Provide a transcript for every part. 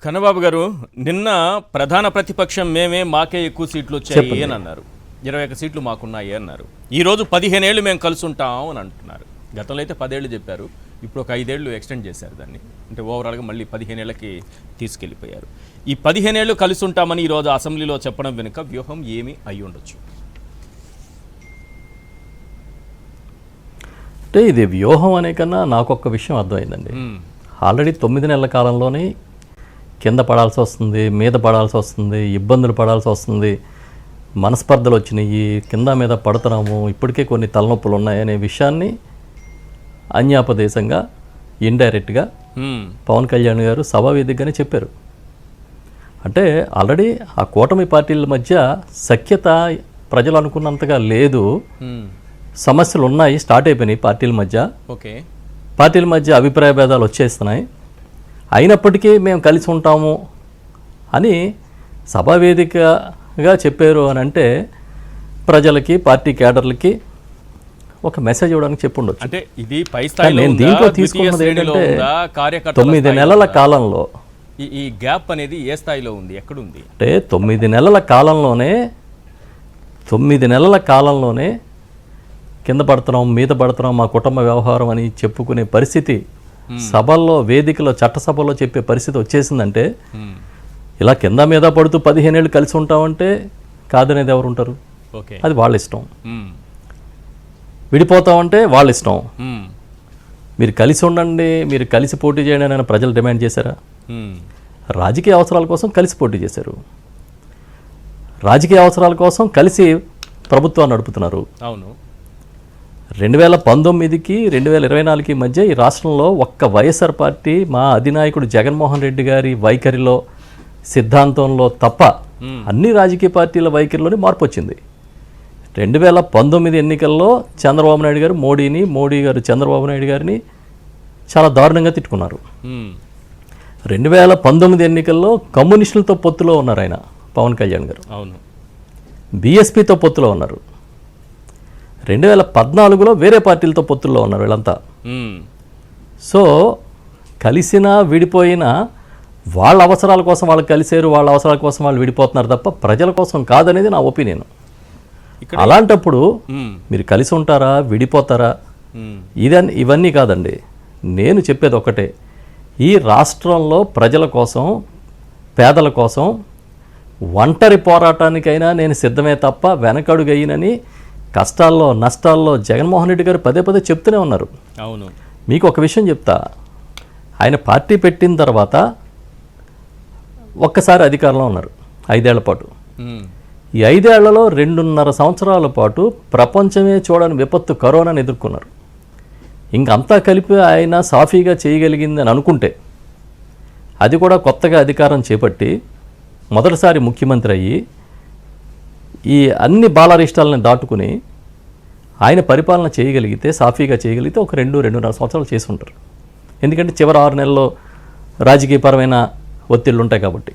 కన్నబాబు గారు, నిన్న ప్రధాన ప్రతిపక్షం మేమే మాకే ఎక్కువ సీట్లు వచ్చాయి అని అన్నారు. 21 సీట్లు మాకున్నాయి అన్నారు. ఈరోజు 15 ఏళ్ళు మేము కలిసి ఉంటాం అని అంటున్నారు. గతంలో అయితే 10 ఏళ్ళు చెప్పారు, ఇప్పుడు ఒక 5 ఏళ్ళు ఎక్స్టెండ్ చేశారు దాన్ని. అంటే ఓవరాల్గా మళ్ళీ 15 ఏళ్ళకి తీసుకెళ్ళిపోయారు. ఈ 15 ఏళ్ళు కలిసి ఉంటామని ఈరోజు అసెంబ్లీలో చెప్పడం వెనుక వ్యూహం ఏమి అయి ఉండొచ్చు? అంటే ఇది వ్యూహం అనే కన్నా నాకు ఒక్క విషయం అర్థమైందండి. ఆల్రెడీ 9 నెలల కాలంలోనే కింద పడాల్సి వస్తుంది, మీద పడాల్సి వస్తుంది, ఇబ్బందులు పడాల్సి వస్తుంది, మనస్పర్ధలు వచ్చినాయి, కింద మీద పడుతున్నాము, ఇప్పటికే కొన్ని తలనొప్పులు ఉన్నాయనే విషయాన్ని అన్యాపదేశంగా ఇండైరెక్ట్గా పవన్ కళ్యాణ్ గారు సభా వేదికగానే చెప్పారు. అంటే ఆల్రెడీ ఆ కూటమి పార్టీల మధ్య సఖ్యత ప్రజలు అనుకున్నంతగా లేదు, సమస్యలు ఉన్నాయి, స్టార్ట్ అయిపోయినాయి పార్టీల మధ్య. ఓకే, పార్టీల మధ్య అభిప్రాయ భేదాలు వచ్చేస్తున్నాయి. అయినప్పటికీ మేము కలిసి ఉంటాము అని సభావేదికగా చెప్పారు అని అంటే ప్రజలకి, పార్టీ క్యాడర్లకి ఒక మెసేజ్ ఇవ్వడానికి చెప్పుండొచ్చు. అంటే ఇది పై స్థాయిలో నేను దీంట్లో తీసుకున్నది ఏంటంటే 9 నెలల కాలంలో ఈ గ్యాప్ అనేది ఏ స్థాయిలో ఉంది, ఎక్కడుంది అంటే 9 నెలల కాలంలోనే కింద పడుతున్నాం, మీద పడుతున్నాం, మా కుటుంబ వ్యవహారం అని చెప్పుకునే పరిస్థితి సభల్లో, వేదికలో, చట్టసభలో చెప్పే పరిస్థితి వచ్చేసిందంటే ఇలా కింద మీద పడుతూ 15 ఏళ్ళు కలిసి ఉంటామంటే కాదనేది ఎవరు ఉంటారు? అది వాళ్ళ ఇష్టం. విడిపోతామంటే వాళ్ళ ఇష్టం. మీరు కలిసి ఉండండి, మీరు కలిసి పోటీ చేయండి అని ప్రజలు డిమాండ్ చేశారా? రాజకీయ అవసరాల కోసం కలిసి పోటీ చేశారు, రాజకీయ అవసరాల కోసం కలిసి ప్రభుత్వాన్ని నడుపుతున్నారు. అవును. 2019కి 2024కి మధ్య ఈ రాష్ట్రంలో ఒక్క వైఎస్ఆర్ పార్టీ మా అధినాయకుడు జగన్మోహన్ రెడ్డి గారి వైఖరిలో, సిద్ధాంతంలో తప్ప అన్ని రాజకీయ పార్టీల వైఖరిలోనే మార్పు వచ్చింది. 2019 ఎన్నికల్లో చంద్రబాబు నాయుడు గారు మోడీ గారు చంద్రబాబు నాయుడు గారిని చాలా దారుణంగా తిట్టుకున్నారు. 2019 ఎన్నికల్లో కమ్యూనిస్టులతో పొత్తులో ఉన్నారు ఆయన, పవన్ కళ్యాణ్ గారు. అవును. బీఎస్పీతో పొత్తులో ఉన్నారు. 2014లో వేరే పార్టీలతో పొత్తుల్లో ఉన్నారు వీళ్ళంతా. సో కలిసినా విడిపోయినా వాళ్ళ అవసరాల కోసం వాళ్ళు కలిసారు, వాళ్ళ అవసరాల కోసం వాళ్ళు విడిపోతున్నారు తప్ప ప్రజల కోసం కాదనేది నా ఒపీనియన్. అలాంటప్పుడు మీరు కలిసి ఉంటారా, విడిపోతారా, ఇవన్నీ కాదండి. నేను చెప్పేది ఒకటే, ఈ రాష్ట్రంలో ప్రజల కోసం, పేదల కోసం ఒంటరి పోరాటానికైనా నేను సిద్ధమే తప్ప వెనకడుగయ్యనని కష్టాల్లో, నష్టాల్లో జగన్మోహన్ రెడ్డి గారు పదే పదే చెప్తూనే ఉన్నారు. అవును. మీకు ఒక విషయం చెప్తా, ఆయన పార్టీ పెట్టిన తర్వాత ఒక్కసారి అధికారంలో ఉన్నారు 5 ఏళ్ల పాటు. ఈ 5 ఏళ్లలో 2.5 సంవత్సరాల పాటు ప్రపంచమే చూడని విపత్తు కరోనాను ఎదుర్కొన్నారు. ఇంకంతా కలిపి ఆయన సాఫీగా చేయగలిగింది అని అనుకుంటే, అది కూడా కొత్తగా అధికారం చేపట్టి మొదటిసారి ముఖ్యమంత్రి అయ్యి ఈ అన్ని బాలరిష్టాలని దాటుకుని ఆయన పరిపాలన చేయగలిగితే, సాఫీగా చేయగలిగితే ఒక 2-2.5 సంవత్సరాలు చేసి ఉంటారు. ఎందుకంటే చివరి 6 నెలల్లో రాజకీయపరమైన ఒత్తిళ్ళు ఉంటాయి కాబట్టి.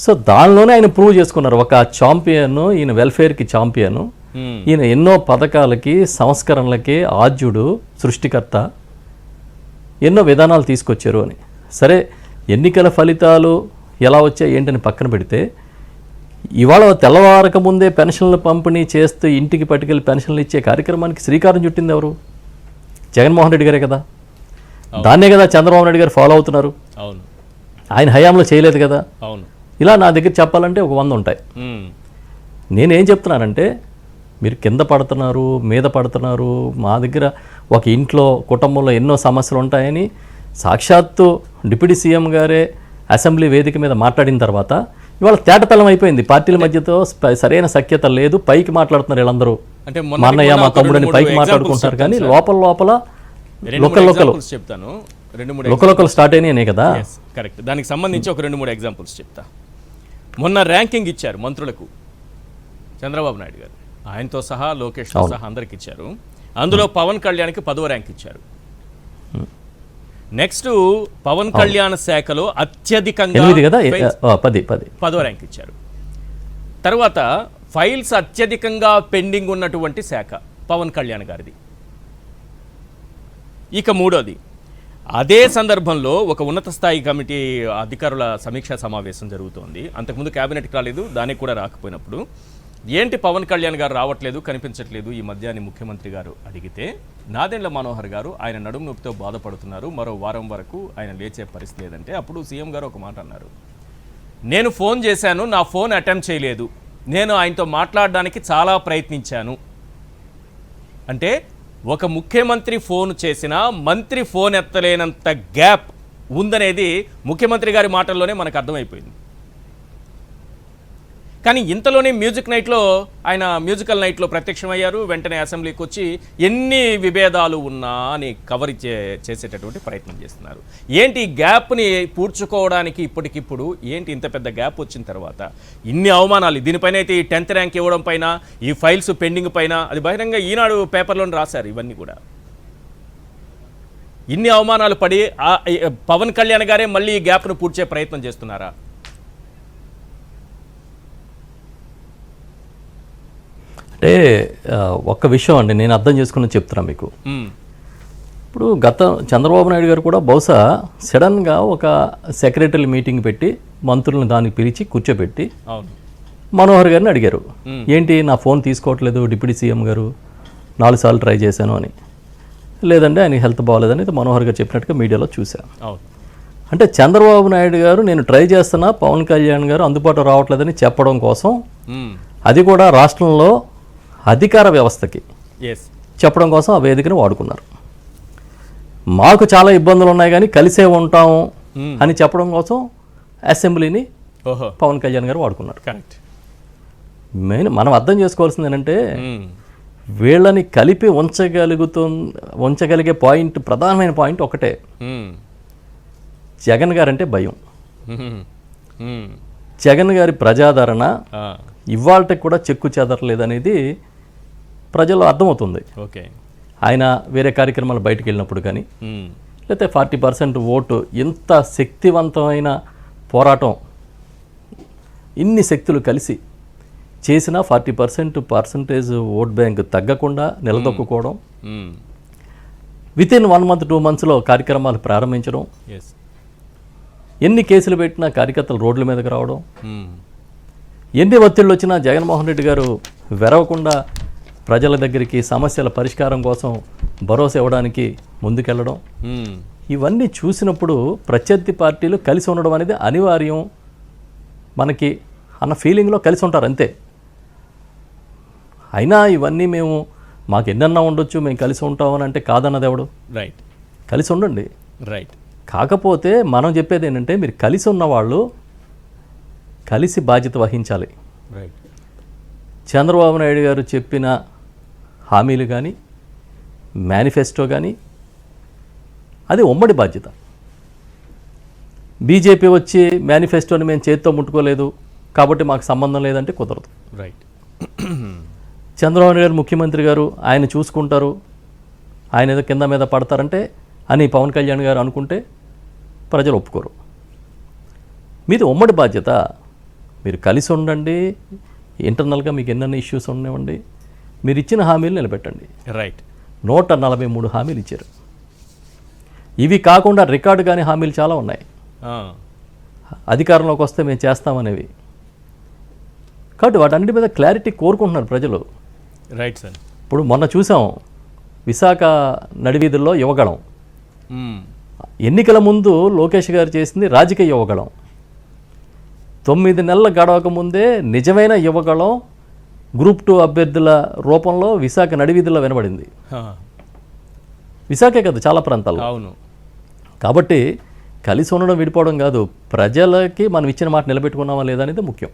సో దానిలోనే ఆయన ప్రూవ్ చేసుకున్నారు, ఒక ఛాంపియన్, ఈయన వెల్ఫేర్కి ఛాంపియన్, ఈయన ఎన్నో పథకాలకి, సంస్కరణలకి ఆద్యుడు, సృష్టికర్త, ఎన్నో విధానాలు తీసుకొచ్చారు అని. సరే, ఎన్నికల ఫలితాలు ఎలా వచ్చాయి ఏంటని పక్కన పెడితే, ఇవాళ తెల్లవారక ముందే పెన్షన్లు పంపిణీ చేస్తూ ఇంటికి పట్టుకెళ్ళి పెన్షన్లు ఇచ్చే కార్యక్రమానికి శ్రీకారం చుట్టింది ఎవరు? జగన్మోహన్ రెడ్డి గారే కదా. దాన్నే కదా చంద్రబాబు నాయుడు గారు ఫాలో అవుతున్నారు. ఆయన హయాంలో చేయలేదు కదా. ఇలా నా దగ్గర చెప్పాలంటే ఒక 100 ఉంటాయి. నేనేం చెప్తున్నానంటే, మీరు కింద పడుతున్నారు, మీద పడుతున్నారు, మా దగ్గర ఒక ఇంట్లో, కుటుంబంలో ఎన్నో సమస్యలు ఉంటాయని సాక్షాత్తు డిప్యూటీ సీఎం గారే అసెంబ్లీ వేదిక మీద మాట్లాడిన తర్వాత ఇవాళ తేటతలం అయిపోయింది. పార్టీల మధ్యతో సరైన సఖ్యత లేదు, పైకి మాట్లాడుతున్నారు వీళ్ళందరూ. అంటే మా అన్నయ్య, మా తమ్ముడని పైకి మాట్లాడుకుంటారు, కానీ లోపల లోకల్ స్టార్ట్ అయినాయి కదా. కరెక్ట్. దానికి సంబంధించి ఒక 2-3 ఎగ్జాంపుల్స్ చెప్తా. మొన్న ర్యాంకింగ్ ఇచ్చారు మంత్రులకు చంద్రబాబు నాయుడు గారు, ఆయనతో సహా, లోకేష్తో సహా అందరికి ఇచ్చారు. అందులో పవన్ కళ్యాణ్కి 10వ ర్యాంక్ ఇచ్చారు. నెక్స్ట్ పవన్ కళ్యాణ్ శాఖలో అత్యధికంగా 10వ ర్యాంక్ ఇచ్చారు. తర్వాత ఫైల్స్ అత్యధికంగా పెండింగ్ ఉన్నటువంటి శాఖ పవన్ కళ్యాణ్ గారిది. ఇక 3వది అదే సందర్భంలో ఒక ఉన్నత స్థాయి కమిటీ అధికారుల సమీక్షా సమావేశం జరుగుతోంది. అంతకుముందు క్యాబినెట్కి రాలేదు, దానికి కూడా రాకపోయినప్పుడు ఏంటి పవన్ కళ్యాణ్ గారు రావట్లేదు, కనిపించట్లేదు ఈ మధ్య అని ముఖ్యమంత్రి గారు అడిగితే నాదెండ్ల మనోహర్ గారు ఆయన నడుము నొప్పితో బాధపడుతున్నారు, మరో వారం వరకు ఆయన లేచే పరిస్థితి లేదంటే అప్పుడు సీఎం గారు ఒక మాట అన్నారు, నేను ఫోన్ చేశాను, నా ఫోన్ అటెంప్ట్ చేయలేదు, నేను ఆయనతో మాట్లాడడానికి చాలా ప్రయత్నించాను. అంటే ఒక ముఖ్యమంత్రి ఫోన్ చేసినా మంత్రి ఫోన్ ఎత్తలేనంత గ్యాప్ ఉందనేది ముఖ్యమంత్రి గారి మాటల్లోనే మనకు అర్థమైపోయింది. కానీ ఇంతలోనే మ్యూజికల్ నైట్లో ప్రత్యక్షమయ్యారు. వెంటనే అసెంబ్లీకి వచ్చి ఎన్ని విభేదాలు ఉన్నా అని కవర్ చేసేటటువంటి ప్రయత్నం చేస్తున్నారు. ఏంటి ఈ గ్యాప్ని పూడ్చుకోవడానికి ఇప్పటికిప్పుడు ఏంటి ఇంత పెద్ద గ్యాప్ వచ్చిన తర్వాత ఇన్ని అవమానాలు, దీనిపైన అయితే ఈ 10th ర్యాంక్ ఇవ్వడం పైన, ఈ ఫైల్స్ పెండింగ్ పైన, అది బహిరంగ ఈనాడు పేపర్లోనే రాశారు. ఇవన్నీ కూడా ఇన్ని అవమానాలు పడి పవన్ కళ్యాణ్ గారే మళ్ళీ ఈ గ్యాప్ను పూడ్చే ప్రయత్నం చేస్తున్నారా? అంటే ఒక్క విషయం అండి, నేను అర్థం చేసుకుని చెప్తున్నా మీకు. ఇప్పుడు చంద్రబాబు నాయుడు గారు కూడా బహుశా సడన్గా ఒక సెక్రటరీ మీటింగ్ పెట్టి మంత్రులను దానికి పిలిచి కూర్చోబెట్టి మనోహర్ గారిని అడిగారు, ఏంటి నా ఫోన్ తీసుకోవట్లేదు డిప్యూటీ సీఎం గారు, 4 సార్లు ట్రై చేశాను అని. లేదంటే ఆయన హెల్త్ బాగోలేదని మనోహర్ గారు చెప్పినట్టుగా మీడియాలో చూశాను. అంటే చంద్రబాబు నాయుడు గారు నేను ట్రై చేస్తున్నా, పవన్ కళ్యాణ్ గారు అందుబాటులో రావట్లేదని చెప్పడం కోసం, అది కూడా రాష్ట్రంలో అధికార వ్యవస్థకి చెప్పడం కోసం ఆ వేదికను వాడుకున్నారు. మాకు చాలా ఇబ్బందులు ఉన్నాయి కానీ కలిసే ఉంటాము అని చెప్పడం కోసం అసెంబ్లీని పవన్ కళ్యాణ్ గారు వాడుకున్నారు. మెయిన్ మనం అర్థం చేసుకోవాల్సింది ఏంటంటే వీళ్ళని కలిపి ఉంచగలిగే పాయింట్, ప్రధానమైన పాయింట్ ఒకటే, జగన్ గారు అంటే భయం. జగన్ గారి ప్రజాదరణ ఇవాళకి కూడా చెక్కు చెదరలేదనేది ప్రజల్లో అర్థమవుతుంది. ఆయన వేరే కార్యక్రమాలు బయటకు వెళ్ళినప్పుడు కానీ, లేకపోతే 40% ఓటు, ఇంత శక్తివంతమైన పోరాటం ఇన్ని శక్తులు కలిసి చేసిన 40% ఓట్ బ్యాంక్ తగ్గకుండా నిలదొక్కుకోవడం, వితిన్ 1 month 2 monthsలో కార్యక్రమాలు ప్రారంభించడం, ఎన్ని కేసులు పెట్టినా కార్యకర్తలు రోడ్ల మీదకి రావడం, ఎన్ని ఒత్తిళ్ళు వచ్చినా జగన్మోహన్ రెడ్డి గారు వెరవకుండా ప్రజల దగ్గరికి సమస్యల పరిష్కారం కోసం భరోసా ఇవ్వడానికి ముందుకెళ్ళడం, ఇవన్నీ చూసినప్పుడు ప్రత్యర్థి పార్టీలు కలిసి ఉండడం అనేది అనివార్యం మనకి అన్న ఫీలింగ్లో కలిసి ఉంటారు అంతే. అయినా ఇవన్నీ మాకు ఎన్నన్నా ఉండొచ్చు, మేము కలిసి ఉంటామని అంటే కాదన్నది ఎవడు? కలిసి ఉండండి. కాకపోతే మనం చెప్పేది ఏంటంటే మీరు కలిసి ఉన్నవాళ్ళు కలిసి బాధ్యత వహించాలి. చంద్రబాబు నాయుడు గారు చెప్పిన హామీలు కానీ, మేనిఫెస్టో కానీ, అది ఉమ్మడి బాధ్యత. బీజేపీ వచ్చి మేనిఫెస్టోని మేము చేతితో ముట్టుకోలేదు కాబట్టి మాకు సంబంధం లేదంటే కుదరదు. చంద్రబాబు నాయుడు గారు ముఖ్యమంత్రి గారు, ఆయన చూసుకుంటారు, ఆయన ఏదో కింద మీద పడతారంటే అని పవన్ కళ్యాణ్ గారు అనుకుంటే ప్రజలు ఒప్పుకోరు. మీది ఉమ్మడి బాధ్యత. మీరు కలిసి ఉండండి, ఇంటర్నల్గా మీకు ఎన్నెన్ని ఇష్యూస్ ఉండనివ్వండి, మీరు ఇచ్చిన హామీలు నిలబెట్టండి. 143 హామీలు ఇచ్చారు. ఇవి కాకుండా రికార్డు కాని హామీలు చాలా ఉన్నాయి. అధికారంలోకి వస్తే మేము చేస్తామనేవి. కాబట్టి వాటన్నిటి మీద క్లారిటీ కోరుకుంటున్నారు ప్రజలు. ఇప్పుడు మొన్న చూసాం విశాఖ నడివీధుల్లో యువగళం. ఎన్నికల ముందు లోకేష్ గారు చేసింది రాజకీయ యువగళం. 9 నెలల గడవక ముందే నిజమైన యువగళం Group 2 అభ్యర్థుల రూపంలో విశాఖ నడివీధుల్లో వినబడింది. విశాఖే కదా చాలా ప్రాంతాల్లో. కాబట్టి కలిసి ఉండడం విడిపోవడం కాదు, ప్రజలకి మనం ఇచ్చిన మాట నిలబెట్టుకున్నామా లేదా అనేది ముఖ్యం.